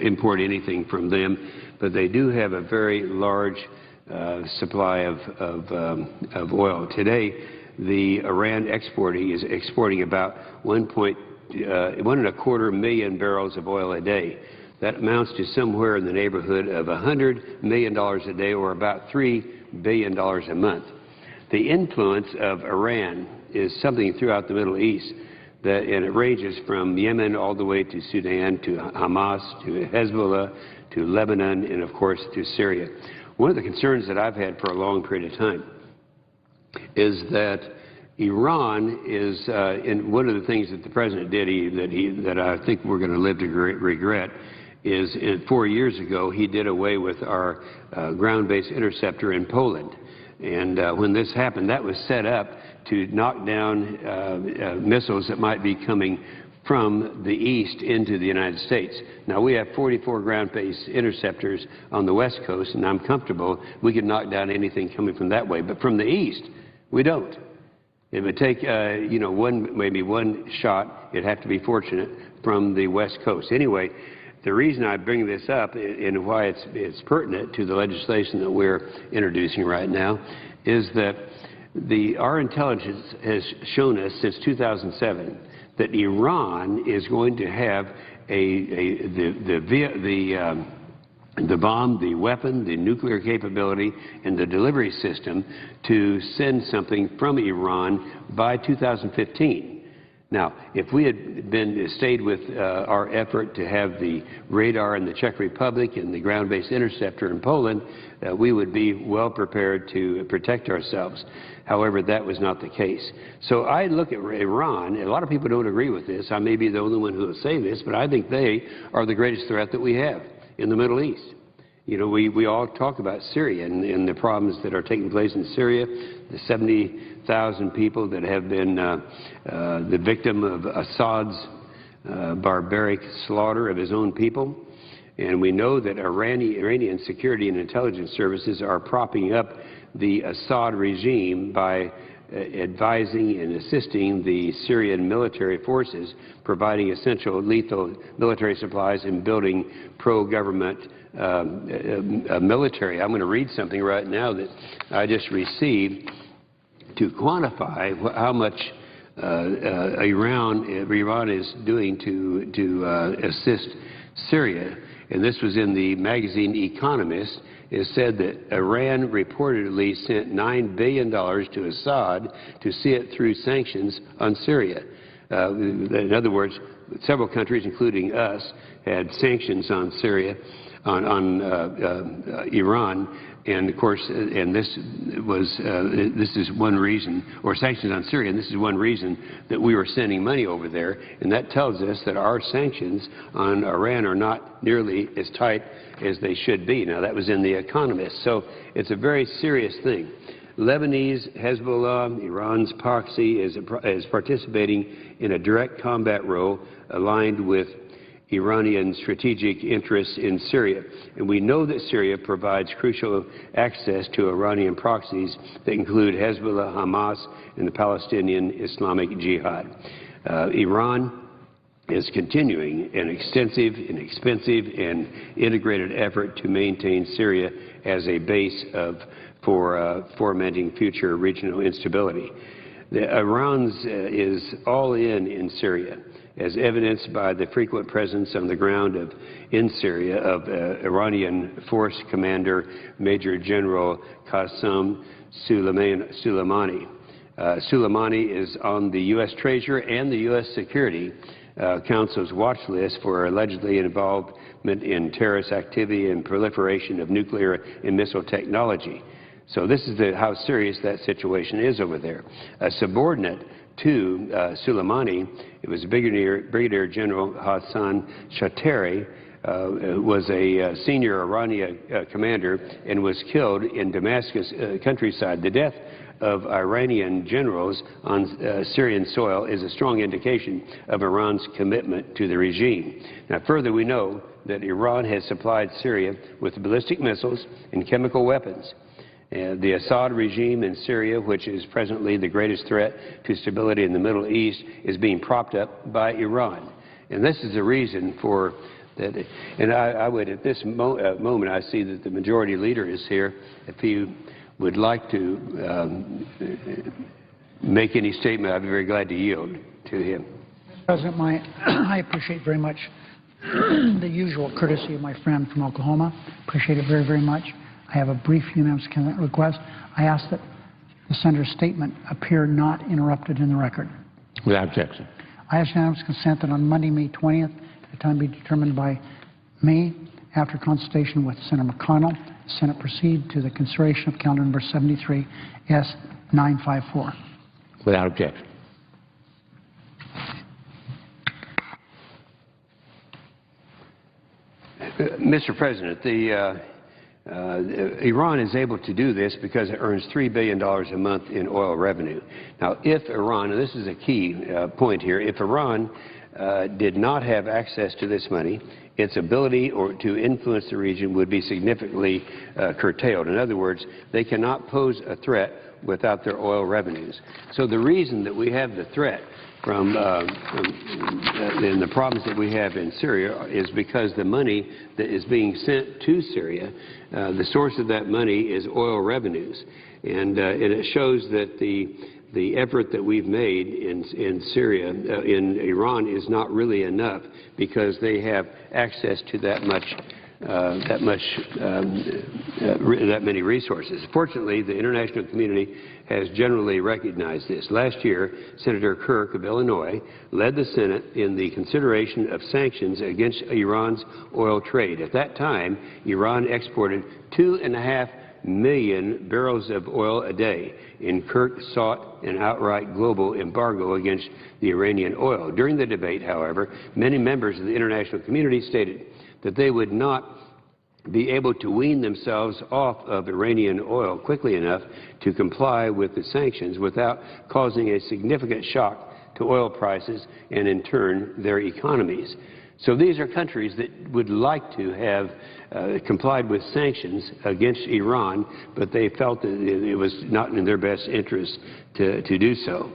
Speaker 7: import anything from them, but they do have a very large supply of oil. Today, the Iran is exporting about 1.25 million barrels of oil a day. That amounts to somewhere in the neighborhood of $100 million a day, or about $3 billion a month. The influence of Iran is something throughout the Middle East, and it ranges from Yemen all the way to Sudan, to Hamas, to Hezbollah, to Lebanon, and of course to Syria. One of the concerns that I've had for a long period of time is that Iran is, and one of the things that the President did that I think we're going to live to regret is 4 years ago he did away with our ground-based interceptor in Poland. And when this happened, that was set up to knock down missiles that might be coming from the east into the United States. Now, we have 44 ground-based interceptors on the West Coast, and I'm comfortable we can knock down anything coming from that way. But from the east, we don't. It would take, maybe one shot. It'd have to be fortunate from the West Coast. Anyway, the reason I bring this up and why it's pertinent to the legislation that we're introducing right now is that our intelligence has shown us since 2007 that Iran is going to have the bomb, the weapon, the nuclear capability, and the delivery system to send something from Iran by 2015. Now, if we had stayed with our effort to have the radar in the Czech Republic and the ground-based interceptor in Poland, we would be well prepared to protect ourselves. However, that was not the case. So I look at Iran, and a lot of people don't agree with this. I may be the only one who will say this, but I think they are the greatest threat that we have in the Middle East. You know, we all talk about Syria and the problems that are taking place in Syria, the 70,000 people that have been the victim of Assad's barbaric slaughter of his own people. And we know that Iranian security and intelligence services are propping up the Assad regime by advising and assisting the Syrian military forces, providing essential lethal military supplies and building pro-government military. I'm going to read something right now that I just received to quantify how much Iran is doing to assist Syria. And this was in the magazine Economist. It said that Iran reportedly sent $9 billion to Assad to see it through sanctions on Syria. In other words, several countries, including us, had sanctions on Syria, on Iran, and of course, and this is one reason, or sanctions on Syria, and this is one reason that we were sending money over there, and that tells us that our sanctions on Iran are not nearly as tight as they should be. Now, that was in The Economist, so it's a very serious thing. Lebanese Hezbollah, Iran's proxy, is participating in a direct combat role aligned with Iranian strategic interests in Syria. And we know that Syria provides crucial access to Iranian proxies that include Hezbollah, Hamas, and the Palestinian Islamic Jihad. Iran is continuing an extensive and expensive and integrated effort to maintain Syria as a base for fomenting future regional instability. Iran is all in Syria, as evidenced by the frequent presence on the ground in Syria of Iranian Force Commander Major General Qasem Soleimani. Soleimani is on the U.S. Treasurer and the U.S. Security Council's watch list for allegedly involvement in terrorist activity and proliferation of nuclear and missile technology. So this is how serious that situation is over there. A subordinate to Soleimani, it was Brigadier General Hassan Shatari, was a senior Iranian commander and was killed in Damascus countryside. The death of Iranian generals on Syrian soil is a strong indication of Iran's commitment to the regime. Now, further, we know that Iran has supplied Syria with ballistic missiles and chemical weapons. The Assad regime in Syria, which is presently the greatest threat to stability in the Middle East, is being propped up by Iran. And this is the reason for that. And I would, at this moment, I see that the majority leader is here. If he would like to make any statement, I'd be very glad to yield to him.
Speaker 2: Mr. President, I appreciate very much the usual courtesy of my friend from Oklahoma. Appreciate it very, very much. I have a brief unanimous consent request. I ask that the senator's statement appear not interrupted in the record.
Speaker 1: Without objection.
Speaker 2: I ask unanimous consent that on Monday, May 20th, at a time be determined by me, after consultation with Senator McConnell, the Senate proceed to the consideration of calendar number 73, S954.
Speaker 1: Without objection.
Speaker 7: Mr. President, Iran is able to do this because it earns $3 billion a month in oil revenue. Now, if Iran, and this is a key point here, if Iran did not have access to this money, its ability to influence the region would be significantly curtailed. In other words, they cannot pose a threat without their oil revenues. So the reason that we have the threat from and the problems that we have in Syria is because the money that is being sent to Syria, the source of that money is oil revenues. And it shows that the effort that we've made in Syria, in Iran, is not really enough because they have access to that many resources. Fortunately, the international community has generally recognized this. Last year, Senator Kirk of Illinois led the Senate in the consideration of sanctions against Iran's oil trade. At that time, Iran exported 2.5 million barrels of oil a day, and Kirk sought an outright global embargo against the Iranian oil. During the debate, however, many members of the international community stated that they would not be able to wean themselves off of Iranian oil quickly enough to comply with the sanctions without causing a significant shock to oil prices and, in turn, their economies. So these are countries that would like to have complied with sanctions against Iran, but they felt that it was not in their best interest to do so.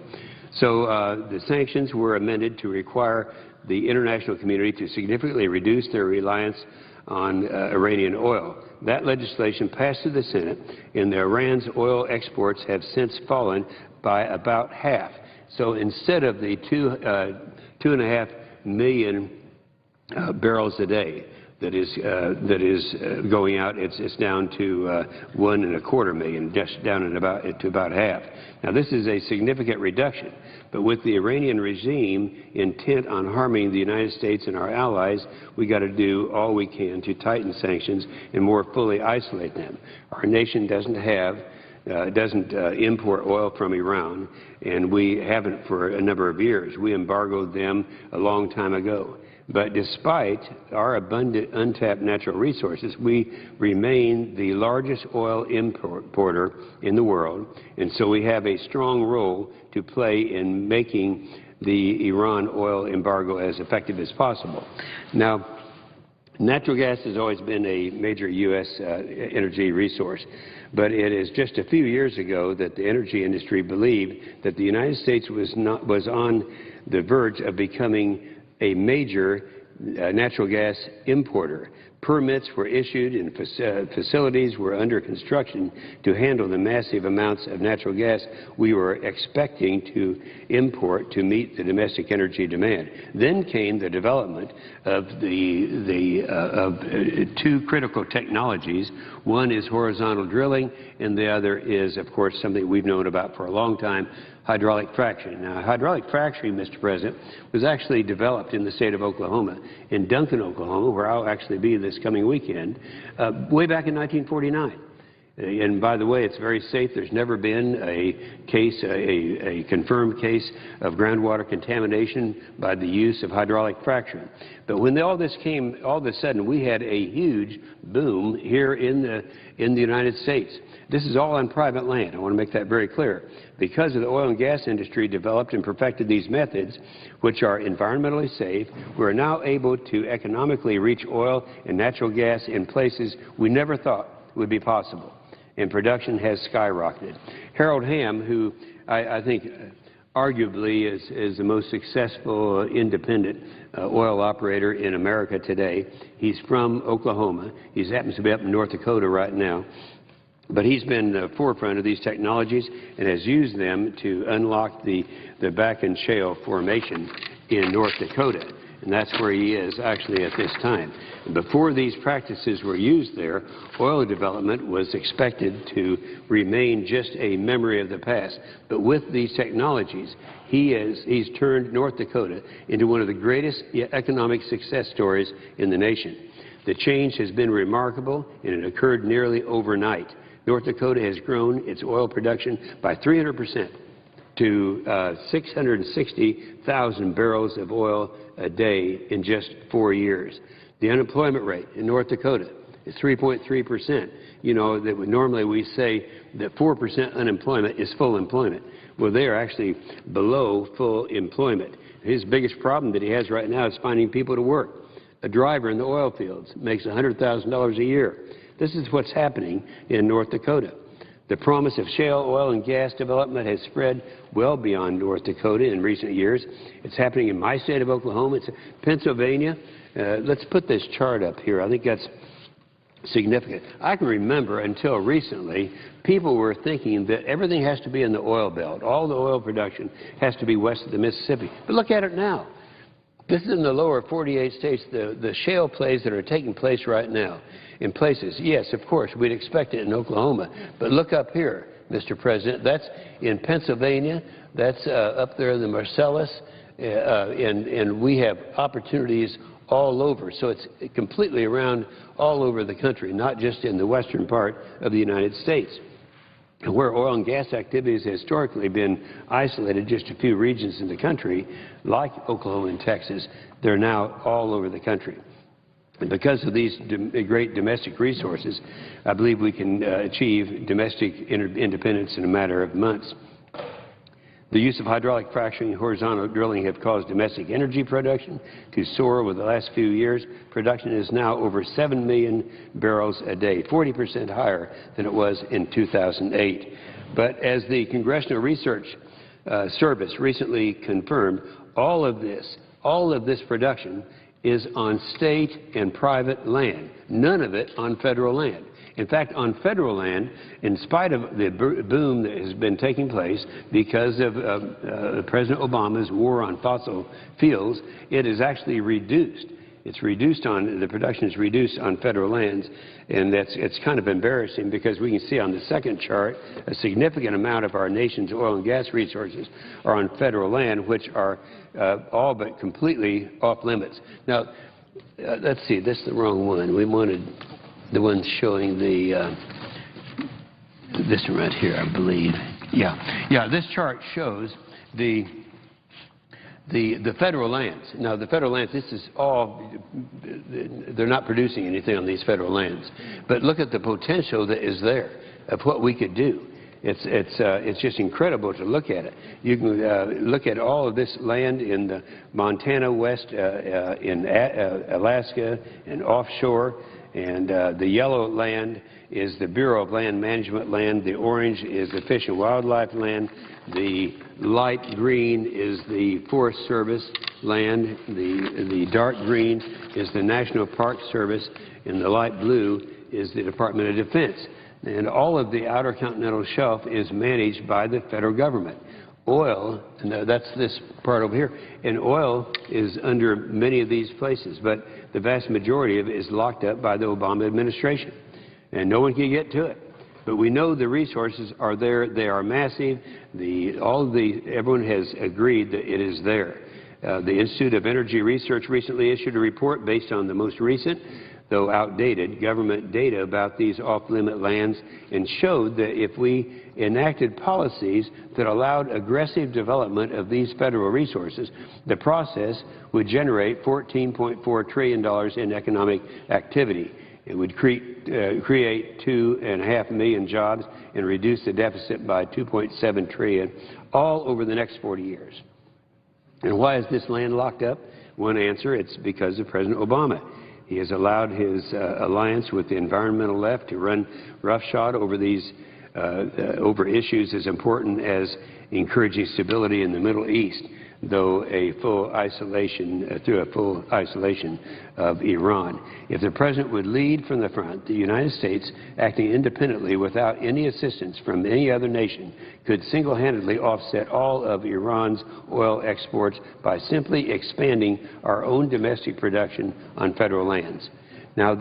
Speaker 7: So the sanctions were amended to require the international community to significantly reduce their reliance on Iranian oil. That legislation passed through the Senate, and Iran's oil exports have since fallen by about half. So instead of the 2.5 million barrels a day that is going out, it's down to 1.25 million, just down to about half. Now, this is a significant reduction, but with the Iranian regime intent on harming the United States and our allies, we got to do all we can to tighten sanctions and more fully isolate them. Our nation doesn't import oil from Iran, and we haven't for a number of years. We embargoed them a long time ago. But despite our abundant untapped natural resources, we remain the largest oil importer in the world, and so we have a strong role to play in making the Iran oil embargo as effective as possible. Now, natural gas has always been a major U.S. energy resource, but it is just a few years ago that the energy industry believed that the United States was on the verge of becoming a major natural gas importer. Permits were issued and facilities were under construction to handle the massive amounts of natural gas we were expecting to import to meet the domestic energy demand. Then came the development of two critical technologies. One is horizontal drilling, and the other is, of course, something we've known about for a long time, hydraulic fracturing. Now, hydraulic fracturing, Mr. President, was actually developed in the state of Oklahoma, in Duncan, Oklahoma, where I'll actually be this coming weekend, way back in 1949. And by the way, it's very safe. There's never been a case, a confirmed case of groundwater contamination by the use of hydraulic fracturing. But when all this came, all of a sudden, we had a huge boom here in the United States. This is all on private land. I want to make that very clear. Because of the oil and gas industry developed and perfected these methods, which are environmentally safe, we're now able to economically reach oil and natural gas in places we never thought would be possible. And production has skyrocketed. Harold Hamm, who I think arguably is the most successful independent oil operator in America today, he's from Oklahoma. He happens to be up in North Dakota right now. But he's been the forefront of these technologies and has used them to unlock the Bakken Shale formation in North Dakota. And that's where he is actually at this time. And before these practices were used there, oil development was expected to remain just a memory of the past. But with these technologies, he's turned North Dakota into one of the greatest economic success stories in the nation. The change has been remarkable, and it occurred nearly overnight. North Dakota has grown its oil production by 300% to 660,000 barrels of oil a day in just 4 years. The unemployment rate in North Dakota is 3.3%. You know, that normally we say that 4% unemployment is full employment. Well, they are actually below full employment. His biggest problem that he has right now is finding people to work. A driver in the oil fields makes $100,000 a year. This is what's happening in North Dakota. The promise of shale oil and gas development has spread well beyond North Dakota in recent years. It's happening in my state of Oklahoma. It's Pennsylvania. Let's put this chart up here. I think that's significant. I can remember until recently, people were thinking that everything has to be in the oil belt. All the oil production has to be west of the Mississippi. But look at it now. This is in the lower 48 states, the shale plays that are taking place right now. In places, yes, of course, we'd expect it in Oklahoma. But look up here, Mr. President. That's in Pennsylvania. That's up there in the Marcellus. And we have opportunities all over. So it's completely around all over the country, not just in the western part of the United States. Where oil and gas activities have historically been isolated, just a few regions in the country, like Oklahoma and Texas, they're now all over the country. And because of these great domestic resources, I believe we can achieve domestic independence in a matter of months. The use of hydraulic fracturing and horizontal drilling have caused domestic energy production to soar over the last few years. Production is now over 7 million barrels a day, 40% higher than it was in 2008. But as the Congressional Research Service recently confirmed, all of this production is on state and private land, none of it on federal land. In fact, on federal land, in spite of the boom that has been taking place because of President Obama's war on fossil fuels, it is actually reduced. The production is reduced on federal lands, and it's kind of embarrassing because we can see on the second chart a significant amount of our nation's oil and gas resources are on federal land, which are all but completely off limits. Now, let's see, this is the wrong one. We wanted the one showing this one right here, I believe. Yeah, this chart shows the federal lands. Now, the federal lands, this is all, they're not producing anything on these federal lands. But look at the potential that is there of what we could do. It's just incredible to look at it. You can look at all of this land in the Montana West, in Alaska, and offshore. And the yellow land is the Bureau of Land Management land. The orange is the Fish and Wildlife land. The light green is the Forest Service land. The dark green is the National Park Service. And the light blue is the Department of Defense. And all of the Outer Continental Shelf is managed by the federal government. Oil, and that's this part over here, and oil is under many of these places, but the vast majority of it is locked up by the Obama administration, and no one can get to it. But we know the resources are there. They are massive. Everyone has agreed that it is there. The Institute of Energy Research recently issued a report based on the most recent though outdated, government data about these off-limit lands and showed that if we enacted policies that allowed aggressive development of these federal resources, the process would generate $14.4 trillion in economic activity. It would create 2.5 million jobs and reduce the deficit by $2.7 trillion, all over the next 40 years. And why is this land locked up? One answer, it's because of President Obama. He has allowed his alliance with the environmental left to run roughshod over these over issues as important as encouraging stability in the Middle East, though a full isolation, through a full isolation of Iran. If the President would lead from the front, the United States, acting independently without any assistance from any other nation, could single-handedly offset all of Iran's oil exports by simply expanding our own domestic production on federal lands. Now,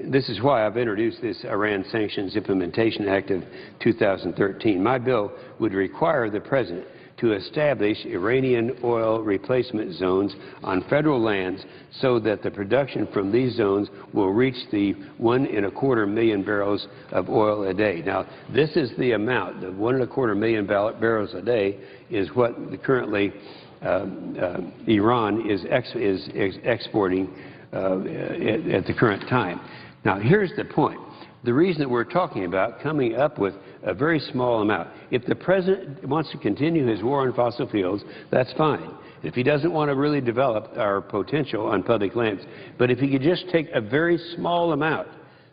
Speaker 7: this is why I've introduced this Iran Sanctions Implementation Act of 2013. My bill would require the President to establish Iranian oil replacement zones on federal lands so that the production from these zones will reach the 1.25 million barrels of oil a day. Now, this is the amount. The 1.25 million barrels a day is what currently Iran is exporting at the current time. Now, here's the point. The reason that we're talking about coming up with a very small amount, if the President wants to continue his war on fossil fuels, that's fine. If he doesn't want to really develop our potential on public lands, but if he could just take a very small amount,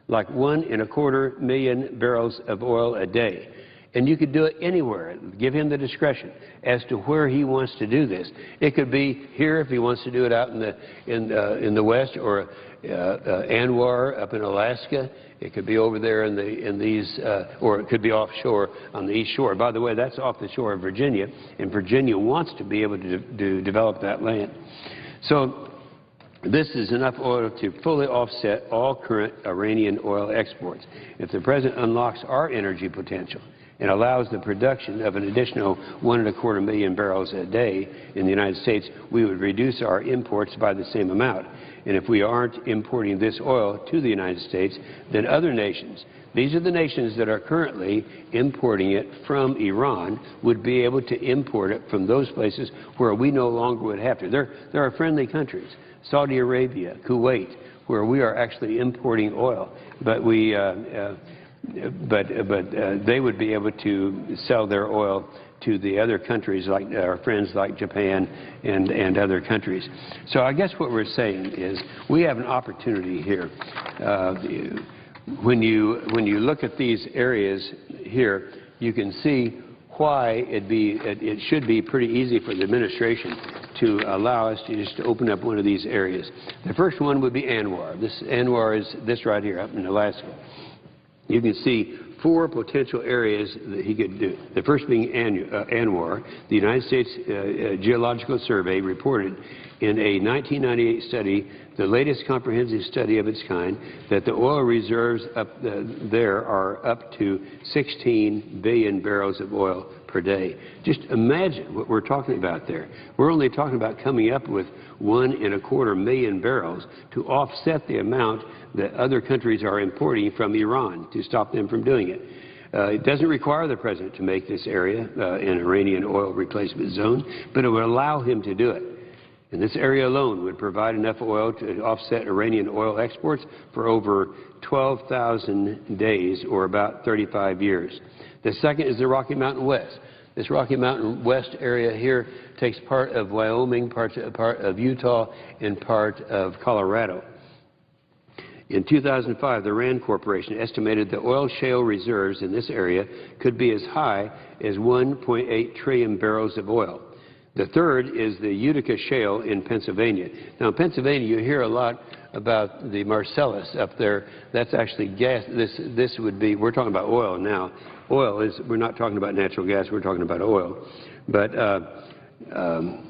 Speaker 7: like 1.25 million barrels of oil a day, and you could do it anywhere. Give him the discretion as to where he wants to do this. It could be here if he wants to do it out in the West, or Anwar up in Alaska. It could be over there in these, or it could be offshore on the East Shore. By the way, that's off the shore of Virginia, and Virginia wants to be able to develop that land. So this is enough oil to fully offset all current Iranian oil exports. If the President unlocks our energy potential and allows the production of an additional 1.25 million barrels a day in the United States, we would reduce our imports by the same amount. And if we aren't importing this oil to the United States, then other nations, these are the nations that are currently importing it from Iran, would be able to import it from those places where we no longer would have to. There are friendly countries, Saudi Arabia, Kuwait, where we are actually importing oil, but they would be able to sell their oil to the other countries, like our friends like Japan and other countries. So I guess what we're saying is we have an opportunity here. When you look at these areas here, you can see why it should be pretty easy for the administration to allow us to just open up one of these areas. The first one would be Anwar. Anwar is this right here up in Alaska. You can see 4 potential areas that he could do. The first being Anwar. The United States Geological Survey reported in a 1998 study, the latest comprehensive study of its kind, that the oil reserves up there are up to 16 billion barrels of oil per day. Just imagine what we're talking about there. We're only talking about coming up with 1.25 million barrels to offset the amount that other countries are importing from Iran to stop them from doing it. It doesn't require the President to make this area an Iranian oil replacement zone, but it would allow him to do it. And this area alone would provide enough oil to offset Iranian oil exports for over 12,000 days, or about 35 years. The second is the Rocky Mountain West. This Rocky Mountain West area here takes part of Wyoming, part of Utah, and part of Colorado. In 2005, the Rand Corporation estimated that oil shale reserves in this area could be as high as 1.8 trillion barrels of oil. The third is the Utica Shale in Pennsylvania. Now, in Pennsylvania, you hear a lot about the Marcellus up there. That's actually gas. This would be, we're talking about oil now. Oil is, we're not talking about natural gas, we're talking about oil. But the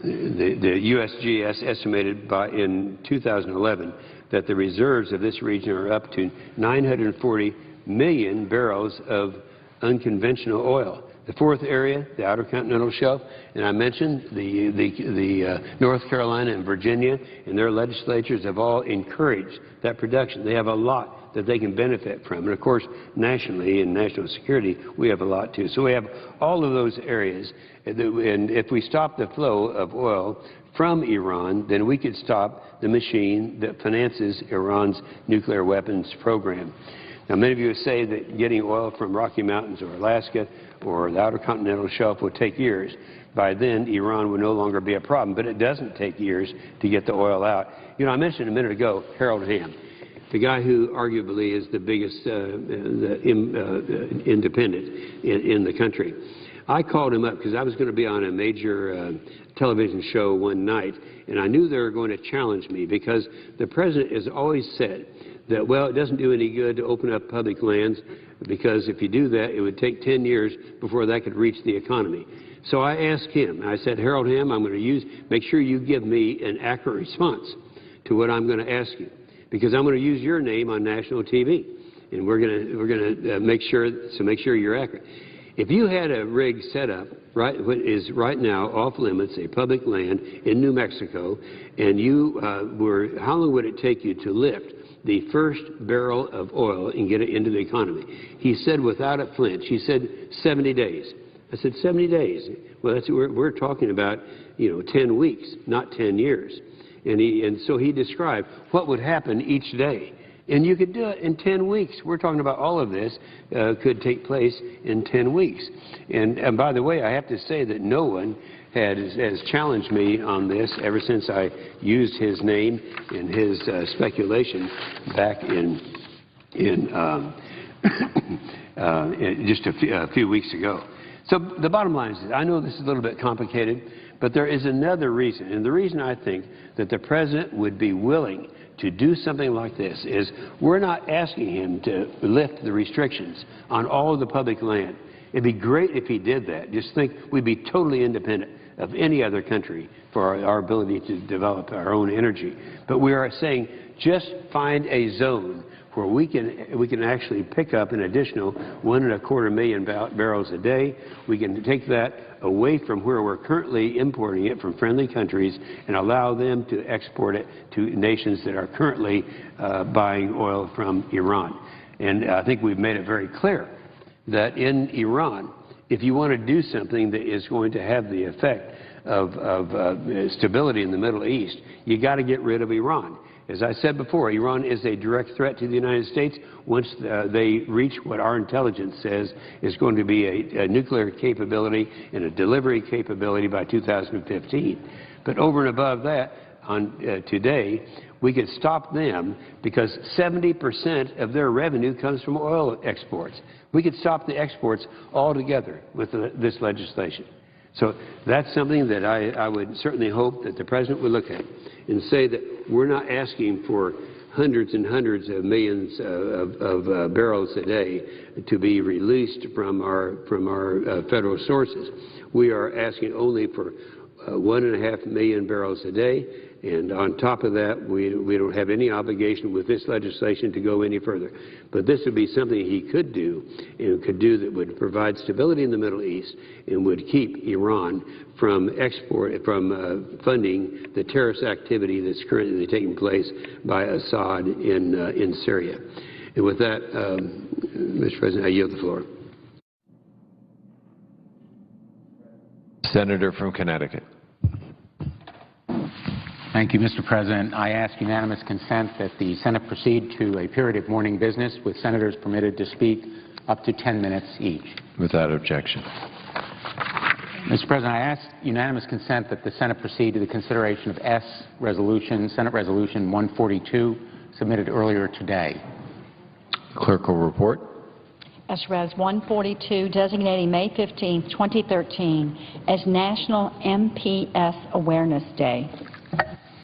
Speaker 7: USGS estimated in 2011 that the reserves of this region are up to 940 million barrels of unconventional oil. The fourth area, the Outer Continental Shelf, and I mentioned the North Carolina and Virginia and their legislatures have all encouraged that production. They have a lot that they can benefit from. And, of course, nationally, in national security, we have a lot, too. So we have all of those areas. And if we stop the flow of oil from Iran, then we could stop the machine that finances Iran's nuclear weapons program. Now, many of you say that getting oil from Rocky Mountains or Alaska or the Outer Continental Shelf will take years. By then, Iran would no longer be a problem. But it doesn't take years to get the oil out. You know, I mentioned a minute ago Harold Hamm, the guy who arguably is the biggest independent in the country. I called him up because I was going to be on a major television show one night, and I knew they were going to challenge me because the president has always said that, well, it doesn't do any good to open up public lands because if you do that, it would take 10 years before that could reach the economy. So I asked him, I said, Harold Hamm, I'm going to make sure you give me an accurate response to what I'm going to ask you, because I'm going to use your name on national TV, and we're going to make sure you're accurate. If you had a rig set up, what is right now off limits, a public land in New Mexico, and you how long would it take you to lift the first barrel of oil and get it into the economy? He said without a flinch, he said 70 days. I said 70 days. Well, we're talking about, 10 weeks, not 10 years. And so he described what would happen each day. And you could do it in 10 weeks. We're talking about all of this could take place in 10 weeks. And by the way, I have to say that no one has challenged me on this ever since I used his name and his speculation back in just a few weeks ago. So the bottom line is this. I know this is a little bit complicated, but there is another reason. And the reason I think that the president would be willing to do something like this is we're not asking him to lift the restrictions on all of the public land. It'd be great if he did that. Just think we'd be totally independent of any other country for our ability to develop our own energy. But we are saying just find a zone where we can actually pick up an additional 1.25 million barrels a day. We can take that away from where we're currently importing it from friendly countries and allow them to export it to nations that are currently buying oil from Iran. And I think we've made it very clear that in Iran, if you want to do something that is going to have the effect of stability in the Middle East, you got to get rid of Iran. As I said before, Iran is a direct threat to the United States once they reach what our intelligence says is going to be a nuclear capability and a delivery capability by 2015. But over and above that, today, we could stop them because 70% of their revenue comes from oil exports. We could stop the exports altogether with this legislation. So that's something that I would certainly hope that the president would look at and say that we're not asking for hundreds and hundreds of millions of barrels a day to be released from our federal sources. We are asking only for 1.5 million barrels a day, and on top of that, we don't have any obligation with this legislation to go any further. But this would be something he could do, and could do that would provide stability in the Middle East and would keep Iran from funding the terrorist activity that's currently taking place by Assad in Syria. And with that, Mr. President, I yield the floor.
Speaker 9: Senator from Connecticut.
Speaker 1: Thank you, Mr. President. I ask unanimous consent that the Senate proceed to a period of morning business with senators permitted to speak up to 10 minutes each.
Speaker 9: Without objection.
Speaker 1: Mr. President, I ask unanimous consent that the Senate proceed to the consideration of Senate Resolution 142, submitted earlier today.
Speaker 9: Clerk will report.
Speaker 10: S.Res. 142, designating May 15, 2013 as National MPS Awareness Day.